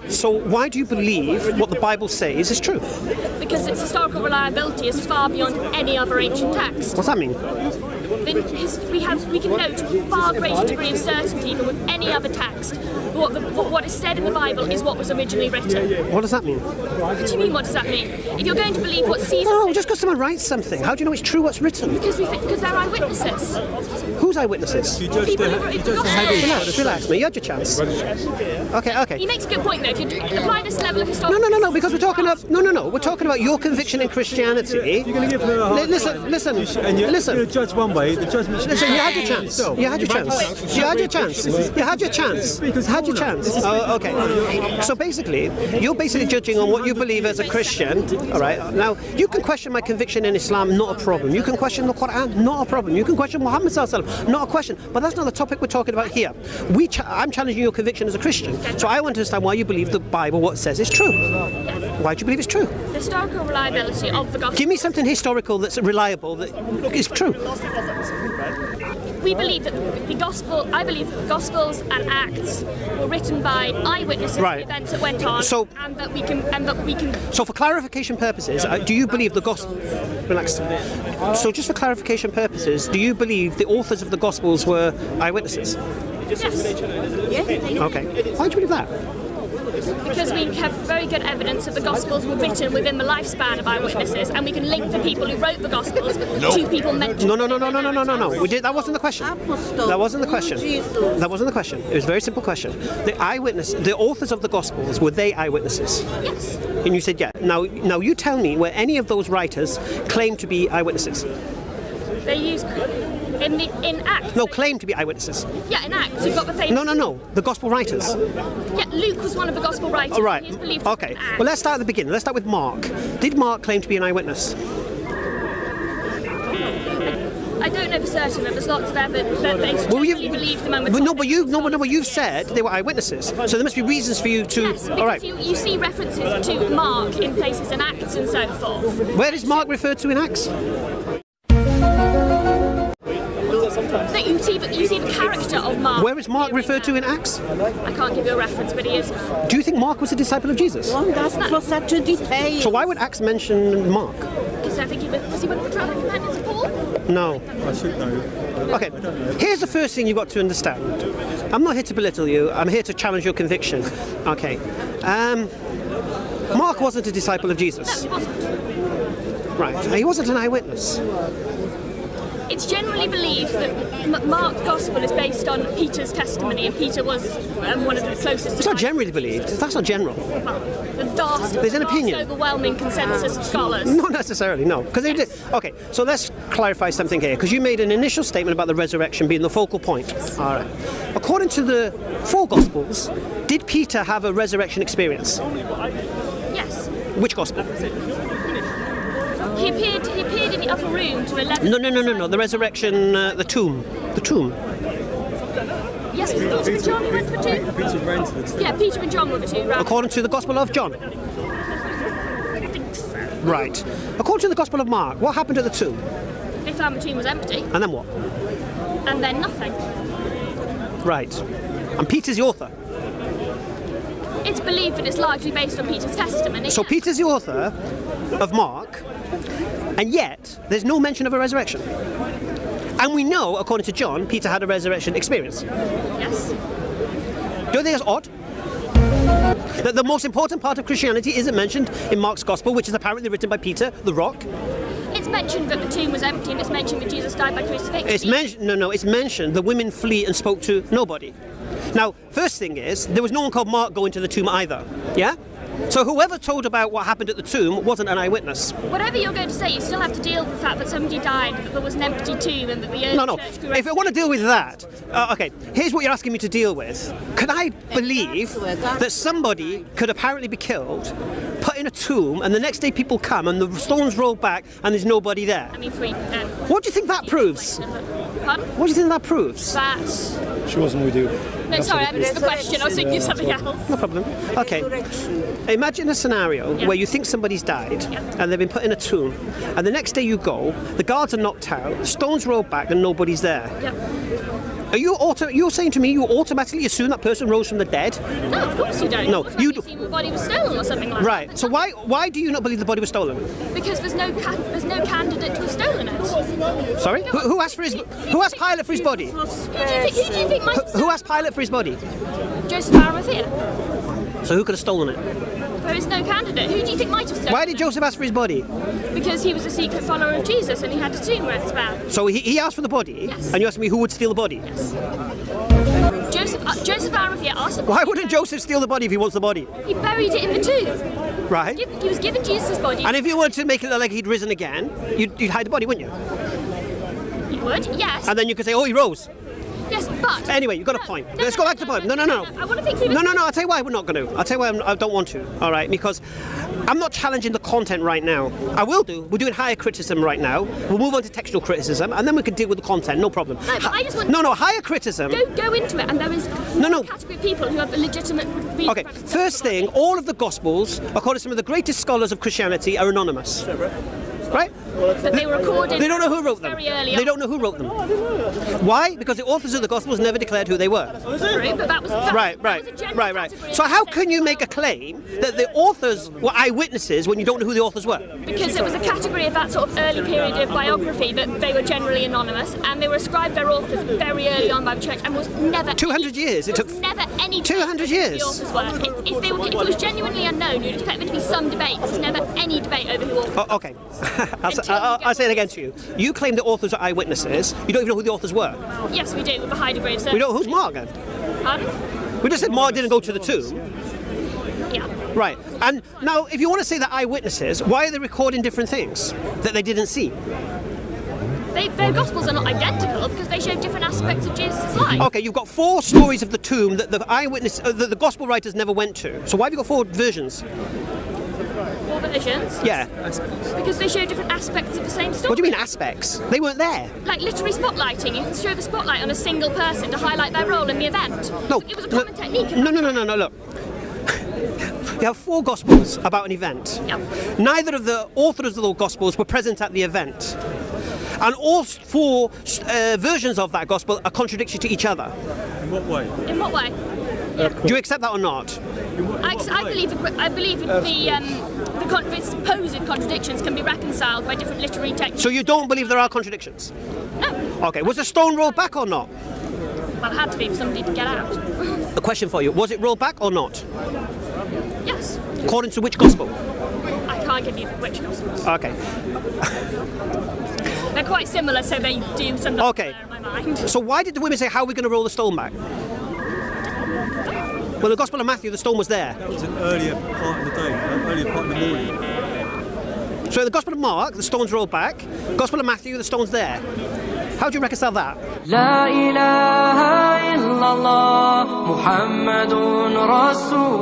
So why do you believe what the Bible says is true? Because its historical reliability is far beyond any other ancient text. What's that mean? We can note a far greater degree of certainty than with any other text. What is said in the Bible is what was originally written. What does that mean? What do you mean, what does that mean? If you're going to believe what Caesar... No, just because someone writes something. How do you know it's true what's written? Because they're eyewitnesses. Who's eyewitnesses? People who wrote the Gospels. Relax, mate. You had your chance. Okay. He makes a good point, though. If you apply this level of historical... No, because we're talking about... No. We're talking about your conviction in Christianity. You're going to give her a hard Listen. And you're going to judge one way, the judgment... Listen, you had your chance. You had your chance. Oh, okay. So basically, you're judging on what you believe as a Christian. All right. Now, you can question my conviction in Islam, not a problem. You can question the Quran, not a problem. You can question Muhammad sallallahu alaihi wasallam, not a question. But that's not the topic we're talking about here. I'm challenging your conviction as a Christian. So I want to understand why you believe the Bible, what it says, is true. Why do you believe it's true? The historical reliability of the Gospel. Give me something historical that's reliable that is true. We believe that I believe that the Gospels and Acts were written by eyewitnesses of the events that went on, and that we can. So, for clarification purposes, do you believe the Gospel? Relax. So, just for clarification purposes, do you believe the authors of the Gospels were eyewitnesses? Yes. Okay. Why do you believe that? Because we have very good evidence that the Gospels were written within the lifespan of eyewitnesses, and we can link the people who wrote the Gospels to people mentioned. No. That wasn't the question. That wasn't the question. It was a very simple question. The authors of the Gospels, were they eyewitnesses? Yes. And you said yeah. Now you tell me where any of those writers claim to be eyewitnesses. They use in Acts. No, claim to be eyewitnesses. Yeah, in Acts you've got the famous. No. The Gospel writers. Yeah, Luke was one of the Gospel writers. All right. He's believed Okay. Well, let's start at the beginning. Let's start with Mark. Did Mark claim to be an eyewitness? I don't know for certain, but there's lots of evidence that they generally believe them. But you've said they were eyewitnesses. So there must be reasons for you to. Yes, because all right. you see references to Mark in places in Acts and so forth. Where is Mark referred to in Acts? You see the character of Mark. Where is Mark referred to in Acts? I can't give you a reference, but he is. Do you think Mark was a disciple of Jesus? One doesn't for such a detail. So why would Acts mention Mark? Because I think he was one of the traveling companions of Paul? No. I should know. Okay, here's the first thing you've got to understand. I'm not here to belittle you, I'm here to challenge your conviction. Okay. Mark wasn't a disciple of Jesus. No, he wasn't. Right, he wasn't an eyewitness. It's generally believed that Mark's Gospel is based on Peter's testimony, and Peter was one of the closest. It's not generally believed. That's not general. Well, there's an opinion. Overwhelming consensus of scholars. Not necessarily, no. Because they did. Okay, so let's clarify something here, because you made an initial statement about the resurrection being the focal point. All right. According to the four Gospels, did Peter have a resurrection experience? Yes. Which Gospel? He appeared in the upper room to 11. No. The resurrection, the tomb. The tomb. Yes, was it Peter and John who went for two? Peter ran to the tomb. Yeah, Peter and John were the two. Right? According to the Gospel of John. I think so. Right. According to the Gospel of Mark, what happened at the tomb? They found the tomb was empty. And then what? And then nothing. Right. And Peter's the author. It's believed that it's largely based on Peter's testimony. So Peter's the author of Mark, and yet there's no mention of a resurrection. And we know, according to John, Peter had a resurrection experience. Yes. Don't you think that's odd? That the most important part of Christianity isn't mentioned in Mark's Gospel, which is apparently written by Peter, the rock. It's mentioned that the tomb was empty, and it's mentioned that Jesus died by crucifixion. It's mentioned the women flee and spoke to nobody. Now, first thing is, there was no one called Mark going to the tomb either. Yeah? So whoever told about what happened at the tomb wasn't an eyewitness. Whatever you're going to say, you still have to deal with the fact that somebody died, that there was an empty tomb, and that the early church grew. If I want to deal with that, okay, here's what you're asking me to deal with. Can I believe that somebody could apparently be killed, put in a tomb, and the next day people come and the stones roll back and there's nobody there? I mean, what do you think that proves? Pardon? What do you think that proves? That... She wasn't with you. No, sorry, I missed the question. I was thinking of something else. No problem. Okay. Imagine a scenario where you think somebody's died and they've been put in a tomb, and the next day you go, the guards are knocked out, stones roll back and nobody's there. Yep. You're saying to me you automatically assume that person rose from the dead? No, of course you don't. No, you do. The body was stolen or something like that. Right. So why do you not believe the body was stolen? Because there's no candidate to have stolen it. Sorry? Who asked Pilate for his body? Who do you think might? Who asked Pilate for his body? Joseph of Arimathea. So who could have stolen it? There is no candidate. Who do you think might have stolen it? Why did Joseph ask for his body? Because he was a secret follower of Jesus and he had a tomb where it's found. So he asked for the body? Yes. And you asked me who would steal the body? Yes. Joseph of Arimathea asked. Why wouldn't Joseph steal the body if he wants the body? He buried it in the tomb. Right. He was given Jesus' body. And if you wanted to make it look like he'd risen again, you'd hide the body, wouldn't you? You would, yes. And then you could say, oh, he rose. Yes, but... Anyway, you've got a point. Let's go back to the point. No. I want to think through... No, I'll tell you why we're not going to. I'll tell you why I don't want to, all right? Because I'm not challenging the content right now. I will do. We're doing higher criticism right now. We'll move on to textual criticism, and then we can deal with the content, no problem. No, but I just want... No, higher criticism... Go into it, and there is no category of people who have a legitimate... Okay, first thing, all of the Gospels, according to some of the greatest scholars of Christianity, are anonymous. Right? But they were recorded. They don't know who wrote them. Very early They don't know who wrote them. Why? Because the authors of the Gospels never declared who they were. True, but that was Right. So how can you make a claim that the authors were eyewitnesses when you don't know who the authors were? Because it was a category of that sort of early period of biography that they were generally anonymous, and they were ascribed their authors very early on by the church, and was never 200 years. It took never any 200 years. The authors were. If it was genuinely unknown, you'd expect there to be some debate. There's never any debate over who authors. Oh, okay. I'll say it again to you. You claim the authors are eyewitnesses. You don't even know who the authors were. Yes, we do, with a high degree of certainty. We don't. Who's Mark then? Pardon? We just said Mark didn't go to the tomb. Yeah. Right. And now, if you want to say that eyewitnesses, why are they recording different things that they didn't see? Their Gospels are not identical because they show different aspects of Jesus' life. Okay, you've got 4 stories of the tomb that the eyewitness, that the Gospel writers never went to. So why have you got 4 versions? 4 versions? Yeah. Because they show different aspects of the same story. What do you mean aspects? They weren't there. Like literary spotlighting. You can show the spotlight on a single person to highlight their role in the event. No. It was a common technique. No, look. You have 4 Gospels about an event. Yep. Neither of the authors of the Gospels were present at the event. And all 4 versions of that Gospel are contradictory to each other. In what way? In what way? Do you accept that or not? I believe the supposed contradictions can be reconciled by different literary techniques. So you don't believe there are contradictions? No. Okay, was the stone rolled back or not? Well, it had to be for somebody to get out. A question for you, was it rolled back or not? Yes. According to which Gospel? I can't give you which Gospels. Okay. They're quite similar, so they do something Okay. in my mind. So why did the women say, how are we going to roll the stone back? Well, the Gospel of Matthew, the stone was there. That was an earlier part of the day, an earlier part of the morning. So in the Gospel of Mark, the stone's rolled back. Gospel of Matthew, the stone's there. How do you reconcile that? La ilaha illallah Muhammadun Rasul